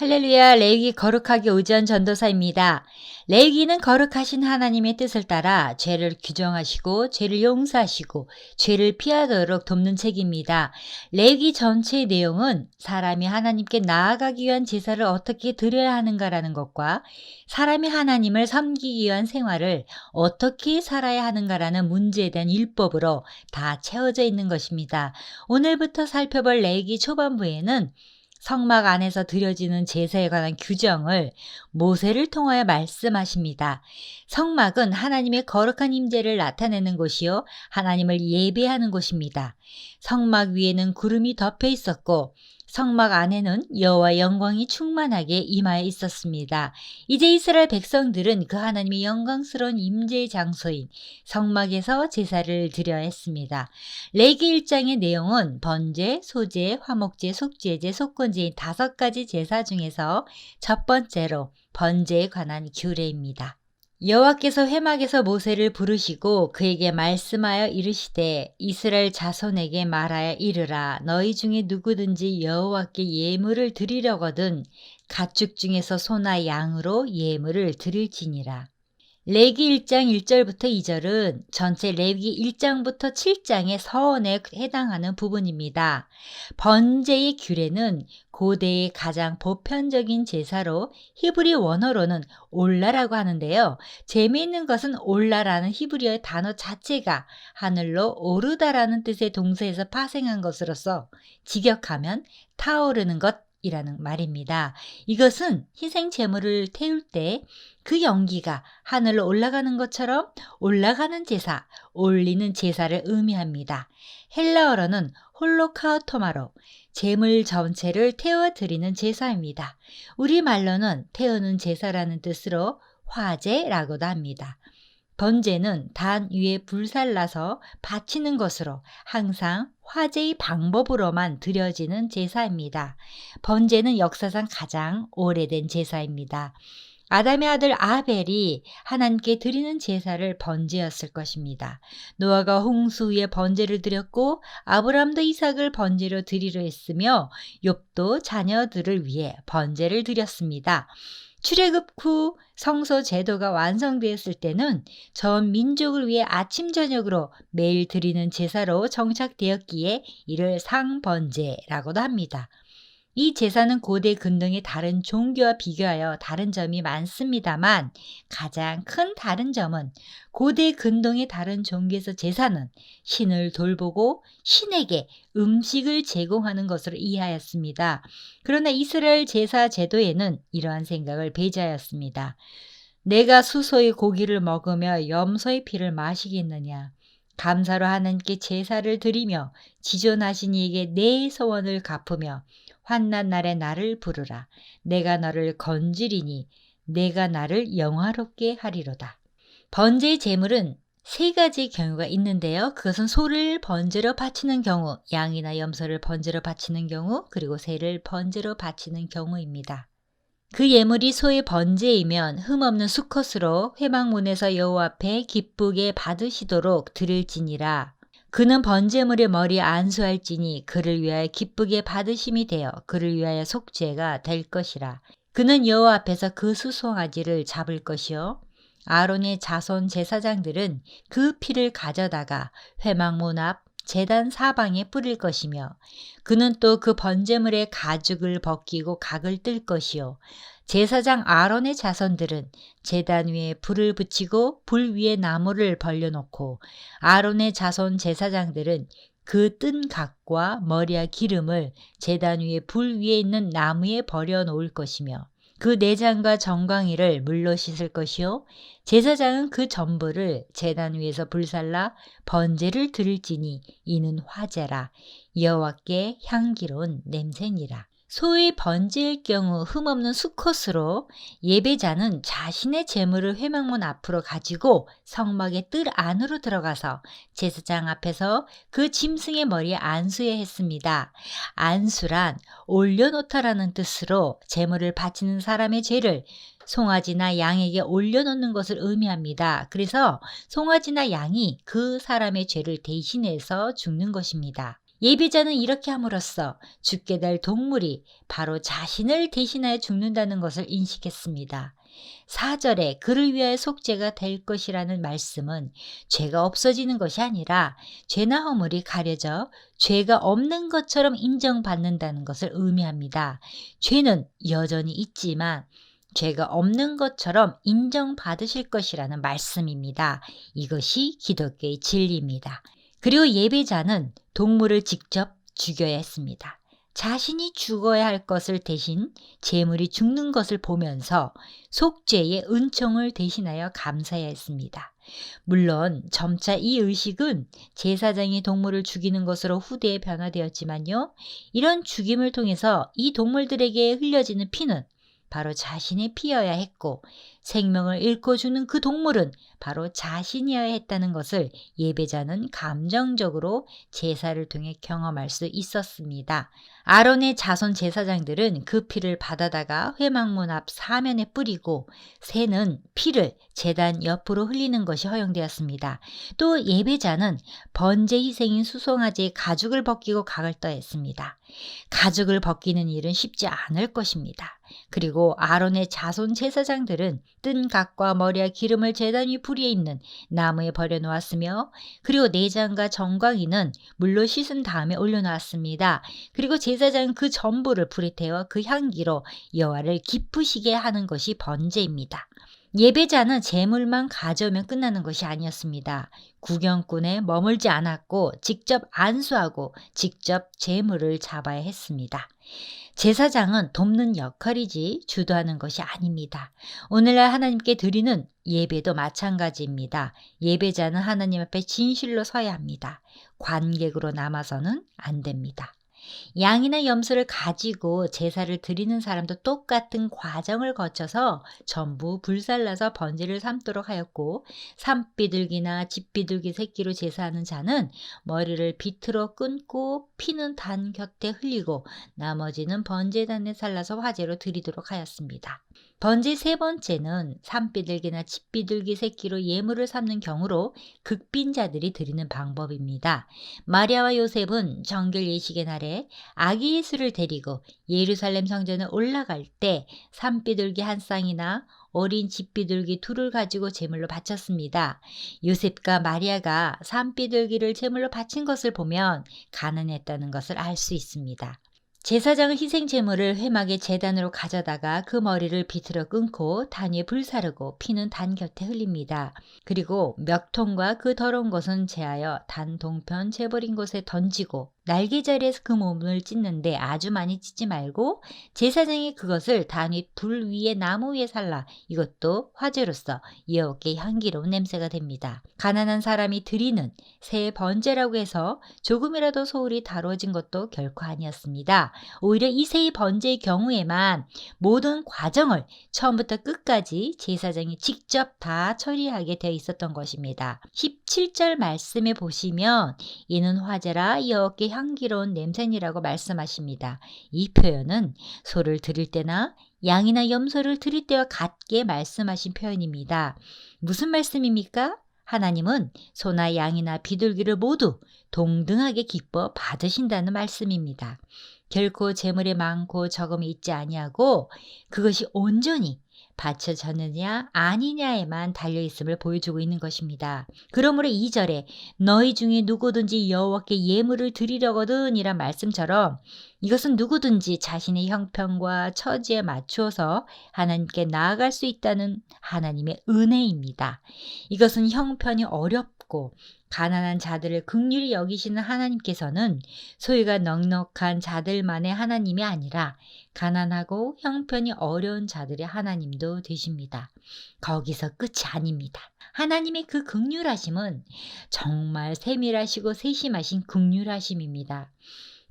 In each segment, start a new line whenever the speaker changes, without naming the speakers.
할렐루야, 레위기 거룩하게 의지한 전도사입니다. 레위기는 거룩하신 하나님의 뜻을 따라 죄를 규정하시고 죄를 용서하시고 죄를 피하도록 돕는 책입니다. 레위기 전체의 내용은 사람이 하나님께 나아가기 위한 제사를 어떻게 드려야 하는가라는 것과 사람이 하나님을 섬기기 위한 생활을 어떻게 살아야 하는가라는 문제에 대한 율법으로 다 채워져 있는 것입니다. 오늘부터 살펴볼 레위기 초반부에는 성막 안에서 드려지는 제사에 관한 규정을 모세를 통하여 말씀하십니다. 성막은 하나님의 거룩한 임재를 나타내는 곳이요 하나님을 예배하는 곳입니다. 성막 위에는 구름이 덮여 있었고 성막 안에는 여호와의 영광이 충만하게 임하여 있었습니다. 이제 이스라엘 백성들은 그 하나님의 영광스러운 임재의 장소인 성막에서 제사를 드려야 했습니다. 레위기 1장의 내용은 번제, 소제, 화목제, 속죄제, 속건제인 5가지 제사 중에서 첫 번째로 번제에 관한 규례입니다. 여호와께서 회막에서 모세를 부르시고 그에게 말씀하여 이르시되 이스라엘 자손에게 말하여 이르라. 너희 중에 누구든지 여호와께 예물을 드리려거든 가축 중에서 소나 양으로 예물을 드릴지니라. 레위기 1장 1절부터 2절은 전체 레위기 1장부터 7장의 서원에 해당하는 부분입니다. 번제의 규례는 고대의 가장 보편적인 제사로 히브리 원어로는 올라라고 하는데요. 재미있는 것은 올라라는 히브리어의 단어 자체가 하늘로 오르다라는 뜻의 동사에서 파생한 것으로서 직역하면 타오르는 것이라는 말입니다. 이것은 희생 제물을 태울 때 그 연기가 하늘로 올라가는 것처럼 올라가는 제사, 올리는 제사를 의미합니다. 헬라어로는 홀로카우토마로 제물 전체를 태워드리는 제사입니다. 우리말로는 태우는 제사라는 뜻으로 화제라고도 합니다. 번제는 단 위에 불살라서 바치는 것으로 항상 화제의 방법으로만 드려지는 제사입니다. 번제는 역사상 가장 오래된 제사입니다. 아담의 아들 아벨이 하나님께 드리는 제사를 번제였을 것입니다. 노아가 홍수 후에 번제를 드렸고 아브라함도 이삭을 번제로 드리려 했으며 욥도 자녀들을 위해 번제를 드렸습니다. 출애굽 후 성소 제도가 완성되었을 때는 전 민족을 위해 아침 저녁으로 매일 드리는 제사로 정착되었기에 이를 상번제라고도 합니다. 이 제사는 고대 근동의 다른 종교와 비교하여 다른 점이 많습니다만 가장 큰 다른 점은 고대 근동의 다른 종교에서 제사는 신을 돌보고 신에게 음식을 제공하는 것으로 이해하였습니다. 그러나 이스라엘 제사 제도에는 이러한 생각을 배제하였습니다. 내가 수소의 고기를 먹으며 염소의 피를 마시겠느냐. 감사로 하나님께 제사를 드리며 지존하신 이에게 내 소원을 갚으며 환난 날에 나를 부르라. 내가 너를 건지리니 내가 나를 영화롭게 하리로다. 번제의 제물은 3가지 경우가 있는데요. 그것은 소를 번제로 바치는 경우, 양이나 염소를 번제로 바치는 경우, 그리고 새를 번제로 바치는 경우입니다. 그 예물이 소의 번제이면 흠없는 수컷으로 회막문에서 여호와 앞에 기쁘게 받으시도록 드릴지니라. 그는 번제물의 머리에 안수할지니 그를 위하여 기쁘게 받으심이 되어 그를 위하여 속죄가 될 것이라. 그는 여호와 앞에서 그 수송아지를 잡을 것이요 아론의 자손 제사장들은 그 피를 가져다가 회막문 앞 제단 사방에 뿌릴 것이며 그는 또 그 번제물의 가죽을 벗기고 각을 뜰 것이요 제사장 아론의 자손들은 제단 위에 불을 붙이고 불 위에 나무를 벌려놓고 아론의 자손 제사장들은 그 뜬 각과 머리와 기름을 제단 위에 불 위에 있는 나무에 버려 놓을 것이며 그 내장과 정강이를 물로 씻을 것이요 제사장은 그 전부를 제단 위에서 불살라 번제를 드릴지니 이는 화제라 여호와께 향기로운 냄새니라. 소의 번제일 경우 흠없는 수컷으로 예배자는 자신의 제물을 회막문 앞으로 가지고 성막의 뜰 안으로 들어가서 제사장 앞에서 그 짐승의 머리에 안수해야 했습니다. 안수란 올려놓다라는 뜻으로 제물을 바치는 사람의 죄를 송아지나 양에게 올려놓는 것을 의미합니다. 그래서 송아지나 양이 그 사람의 죄를 대신해서 죽는 것입니다. 예배자는 이렇게 함으로써 죽게 될 동물이 바로 자신을 대신하여 죽는다는 것을 인식했습니다. 4절에 그를 위하여 속죄가 될 것이라는 말씀은 죄가 없어지는 것이 아니라 죄나 허물이 가려져 죄가 없는 것처럼 인정받는다는 것을 의미합니다. 죄는 여전히 있지만 죄가 없는 것처럼 인정받으실 것이라는 말씀입니다. 이것이 기독교의 진리입니다. 그리고 예배자는 동물을 직접 죽여야 했습니다. 자신이 죽어야 할 것을 대신 제물이 죽는 것을 보면서 속죄의 은총을 대신하여 감사해야 했습니다. 물론 점차 이 의식은 제사장이 동물을 죽이는 것으로 후대에 변화되었지만요. 이런 죽임을 통해서 이 동물들에게 흘려지는 피는 바로 자신의 피여야 했고 생명을 잃고 죽는 그 동물은 바로 자신이어야 했다는 것을 예배자는 감정적으로 제사를 통해 경험할 수 있었습니다. 아론의 자손 제사장들은 그 피를 받아다가 회막문 앞 사면에 뿌리고 새는 피를 제단 옆으로 흘리는 것이 허용되었습니다. 또 예배자는 번제 희생인 수송아지의 가죽을 벗기고 각을 떠했습니다. 가죽을 벗기는 일은 쉽지 않을 것입니다. 그리고 아론의 자손 제사장들은 뜬 각과 머리와 기름을 제단 위 불에 있는 나무에 버려놓았으며 그리고 내장과 정광이는 물로 씻은 다음에 올려놓았습니다. 그리고 제사장은 그 전부를 불에 태워 그 향기로 여호와를 기쁘시게 하는 것이 번제입니다. 예배자는 제물만 가져오면 끝나는 것이 아니었습니다. 구경꾼에 머물지 않았고 직접 안수하고 직접 제물을 잡아야 했습니다. 제사장은 돕는 역할이지 주도하는 것이 아닙니다. 오늘날 하나님께 드리는 예배도 마찬가지입니다. 예배자는 하나님 앞에 진실로 서야 합니다. 관객으로 남아서는 안 됩니다. 양이나 염소를 가지고 제사를 드리는 사람도 똑같은 과정을 거쳐서 전부 불살라서 번제를 삼도록 하였고 산비둘기나 집비둘기 새끼로 제사하는 자는 머리를 비틀어 끊고 피는 단 곁에 흘리고 나머지는 번제단에 살라서 화제로 드리도록 하였습니다. 번제 세 번째는 산비둘기나 집비둘기 새끼로 예물을 삼는 경우로 극빈자들이 드리는 방법입니다. 마리아와 요셉은 정결 예식의 날에 아기 예수를 데리고 예루살렘 성전에 올라갈 때 산비둘기 한 쌍이나 어린 집비둘기 둘을 가지고 제물로 바쳤습니다. 요셉과 마리아가 산비둘기를 제물로 바친 것을 보면 가난했다는 것을 알 수 있습니다. 제사장은 희생 제물을 회막의 제단으로 가져다가 그 머리를 비틀어 끊고 단 위에 불사르고 피는 단 곁에 흘립니다. 그리고 멱통과 그 더러운 것은 제하여 단 동편 재버린 곳에 던지고 날개자리에서 그 몸을 찢는데 아주 많이 찢지 말고 제사장이 그것을 단 위 불 위에 나무 위에 살라 이것도 화제로서 여호와께 향기로운 냄새가 됩니다. 가난한 사람이 드리는 새 번제라고 해서 조금이라도 소홀히 다뤄진 것도 결코 아니었습니다. 오히려 이 새 번제의 경우에만 모든 과정을 처음부터 끝까지 제사장이 직접 다 처리하게 되어 있었던 것입니다. 17절 말씀에 보시면 이는 화제라 여호와께 향기로운 냄새니라고 말씀하십니다. 이 표현은 소를 드릴 때나 양이나 염소를 드릴 때와 같게 말씀하신 표현입니다. 무슨 말씀입니까? 하나님은 소나 양이나 비둘기를 모두 동등하게 기뻐 받으신다는 말씀입니다. 결코 재물에 많고 적음이 있지 아니하고 그것이 온전히 바쳐졌느냐 아니냐에만 달려있음을 보여주고 있는 것입니다. 그러므로 2절에 너희 중에 누구든지 여호와께 예물을 드리려거든 이란 말씀처럼 이것은 누구든지 자신의 형편과 처지에 맞추어서 하나님께 나아갈 수 있다는 하나님의 은혜입니다. 이것은 형편이 어렵고 가난한 자들을 긍휼히 여기시는 하나님께서는 소유가 넉넉한 자들만의 하나님이 아니라 가난하고 형편이 어려운 자들의 하나님도 되십니다. 거기서 끝이 아닙니다. 하나님의 그 긍휼하심은 정말 세밀하시고 세심하신 긍휼하심입니다.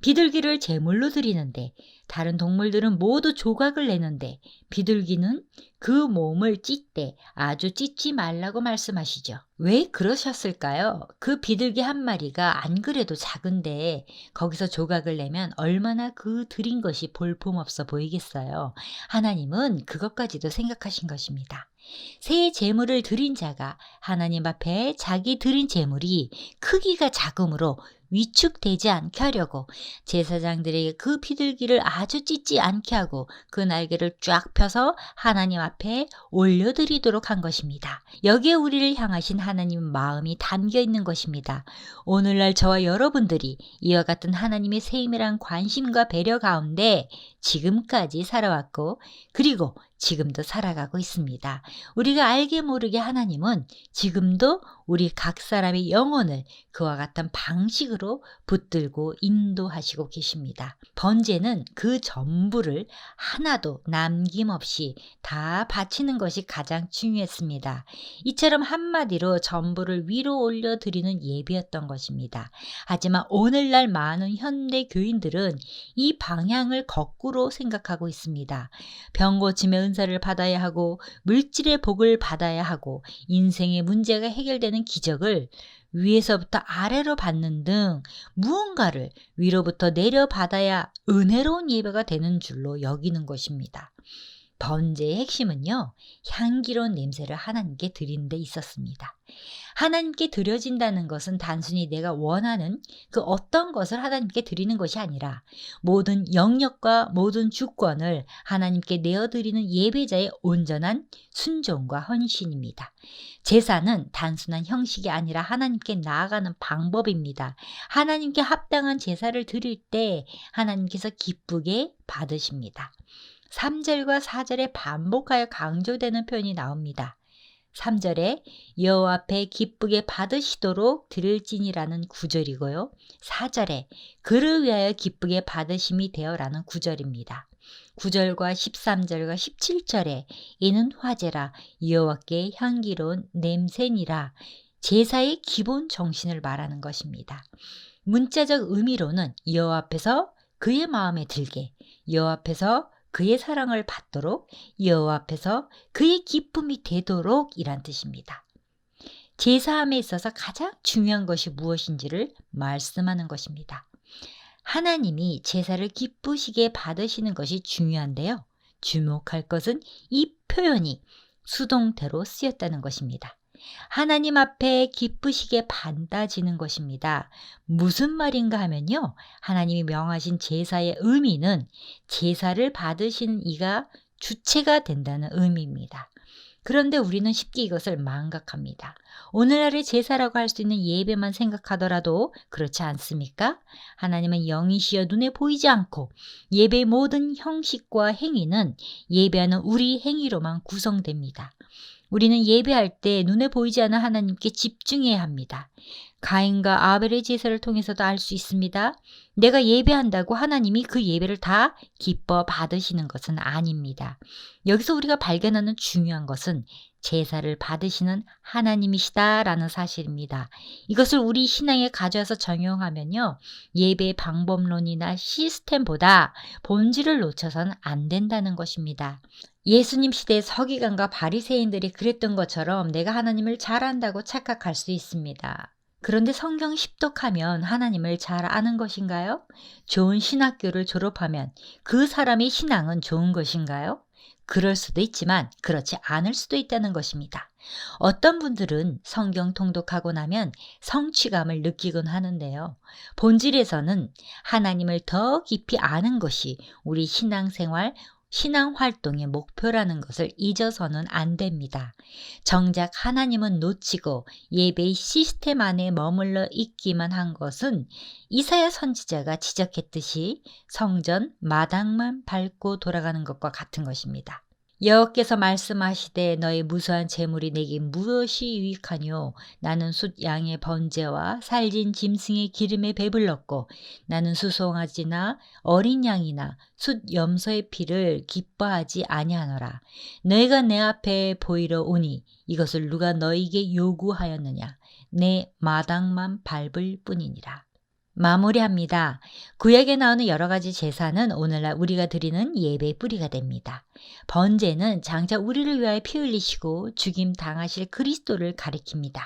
비둘기를 제물로 드리는데 다른 동물들은 모두 조각을 내는데 비둘기는 그 몸을 찢되 아주 찢지 말라고 말씀하시죠. 왜 그러셨을까요? 그 비둘기 한 마리가 안 그래도 작은데 거기서 조각을 내면 얼마나 그 드린 것이 볼품없어 보이겠어요. 하나님은 그것까지도 생각하신 것입니다. 새 제물을 드린 자가 하나님 앞에 자기 드린 제물이 크기가 작음으로 위축되지 않게 하려고 제사장들에게 그 비둘기를 아주 찢지 않게 하고 그 날개를 쫙 펴서 하나님 앞에 올려드리도록 한 것입니다. 여기에 우리를 향하신 하나님 마음이 담겨 있는 것입니다. 오늘날 저와 여러분들이 이와 같은 하나님의 세밀한 관심과 배려 가운데 지금까지 살아왔고 그리고 지금도 살아가고 있습니다. 우리가 알게 모르게 하나님은 지금도 우리 각 사람의 영혼을 그와 같은 방식으로 붙들고 인도하시고 계십니다. 번제는 그 전부를 하나도 남김없이 다 바치는 것이 가장 중요했습니다. 이처럼 한마디로 전부를 위로 올려드리는 예배였던 것입니다. 하지만 오늘날 많은 현대 교인들은 이 방향을 거꾸로 생각하고 있습니다. 병 고침의 은사를 받아야 하고 물질의 복을 받아야 하고 인생의 문제가 해결되는 기적을 위에서부터 아래로 받는 등 무언가를 위로부터 내려받아야 은혜로운 예배가 되는 줄로 여기는 것입니다. 번제의 핵심은요, 향기로운 냄새를 하나님께 드리는 데 있었습니다. 하나님께 드려진다는 것은 단순히 내가 원하는 그 어떤 것을 하나님께 드리는 것이 아니라 모든 영역과 모든 주권을 하나님께 내어드리는 예배자의 온전한 순종과 헌신입니다. 제사는 단순한 형식이 아니라 하나님께 나아가는 방법입니다. 하나님께 합당한 제사를 드릴 때 하나님께서 기쁘게 받으십니다. 3절과 4절에 반복하여 강조되는 표현이 나옵니다. 3절에 여호와 앞에 기쁘게 받으시도록 드릴지니라는 구절이고요. 4절에 그를 위하여 기쁘게 받으심이 되어라는 구절입니다. 9절과 13절과 17절에 이는 화제라 여호와께 향기로운 냄새니라 제사의 기본 정신을 말하는 것입니다. 문자적 의미로는 여호와 앞에서 그의 마음에 들게, 여호와 앞에서 그의 사랑을 받도록, 여호와 앞에서 그의 기쁨이 되도록 이란 뜻입니다. 제사함에 있어서 가장 중요한 것이 무엇인지를 말씀하는 것입니다. 하나님이 제사를 기쁘시게 받으시는 것이 중요한데요. 주목할 것은 이 표현이 수동태로 쓰였다는 것입니다. 하나님 앞에 기쁘시게 받아지는 것입니다. 무슨 말인가 하면요. 하나님이 명하신 제사의 의미는 제사를 받으시는 이가 주체가 된다는 의미입니다. 그런데 우리는 쉽게 이것을 망각합니다. 오늘날의 제사라고 할 수 있는 예배만 생각하더라도 그렇지 않습니까? 하나님은 영이시여 눈에 보이지 않고 예배의 모든 형식과 행위는 예배하는 우리 행위로만 구성됩니다. 우리는 예배할 때 눈에 보이지 않는 하나님께 집중해야 합니다. 가인과 아벨의 제사를 통해서도 알 수 있습니다. 내가 예배한다고 하나님이 그 예배를 다 기뻐 받으시는 것은 아닙니다. 여기서 우리가 발견하는 중요한 것은 제사를 받으시는 하나님이시다라는 사실입니다. 이것을 우리 신앙에 가져와서 적용하면요. 예배의 방법론이나 시스템보다 본질을 놓쳐서는 안 된다는 것입니다. 예수님 시대의 서기관과 바리새인들이 그랬던 것처럼 내가 하나님을 잘 안다고 착각할 수 있습니다. 그런데 성경 십독하면 하나님을 잘 아는 것인가요? 좋은 신학교를 졸업하면 그 사람의 신앙은 좋은 것인가요? 그럴 수도 있지만 그렇지 않을 수도 있다는 것입니다. 어떤 분들은 성경 통독하고 나면 성취감을 느끼곤 하는데요. 본질에서는 하나님을 더 깊이 아는 것이 우리 신앙생활, 신앙활동의 목표라는 것을 잊어서는 안 됩니다. 정작 하나님은 놓치고 예배의 시스템 안에 머물러 있기만 한 것은 이사야 선지자가 지적했듯이 성전 마당만 밟고 돌아가는 것과 같은 것입니다. 여호와께서 말씀하시되 너의 무수한 재물이 내게 무엇이 유익하뇨? 나는 숫 양의 번제와 살진 짐승의 기름에 배불렀고 나는 수송아지나 어린 양이나 숫 염소의 피를 기뻐하지 아니하노라. 너희가 내 앞에 보이러 오니 이것을 누가 너희에게 요구하였느냐? 내 마당만 밟을 뿐이니라. 마무리합니다. 구약에 나오는 여러 가지 제사는 오늘날 우리가 드리는 예배의 뿌리가 됩니다. 번제는 장차 우리를 위하여 피 흘리시고 죽임 당하실 그리스도를 가리킵니다.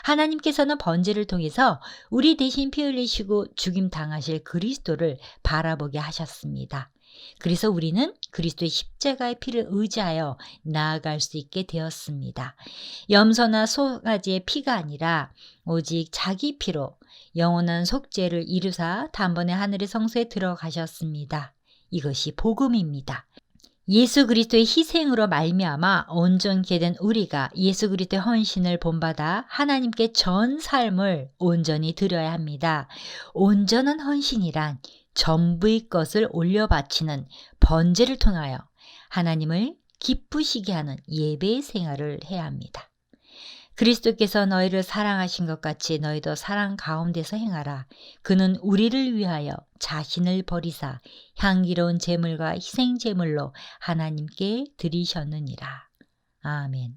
하나님께서는 번제를 통해서 우리 대신 피 흘리시고 죽임 당하실 그리스도를 바라보게 하셨습니다. 그래서 우리는 그리스도의 십자가의 피를 의지하여 나아갈 수 있게 되었습니다. 염소나 소가지의 피가 아니라 오직 자기 피로 영원한 속죄를 이루사 단번에 하늘의 성소에 들어가셨습니다. 이것이 복음입니다. 예수 그리스도의 희생으로 말미암아 온전케 된 우리가 예수 그리스도의 헌신을 본받아 하나님께 전 삶을 온전히 드려야 합니다. 온전한 헌신이란 전부의 것을 올려 바치는 번제를 통하여 하나님을 기쁘시게 하는 예배의 생활을 해야 합니다. 그리스도께서 너희를 사랑하신 것 같이 너희도 사랑 가운데서 행하라. 그는 우리를 위하여 자신을 버리사 향기로운 제물과 희생 제물로 하나님께 드리셨느니라. 아멘.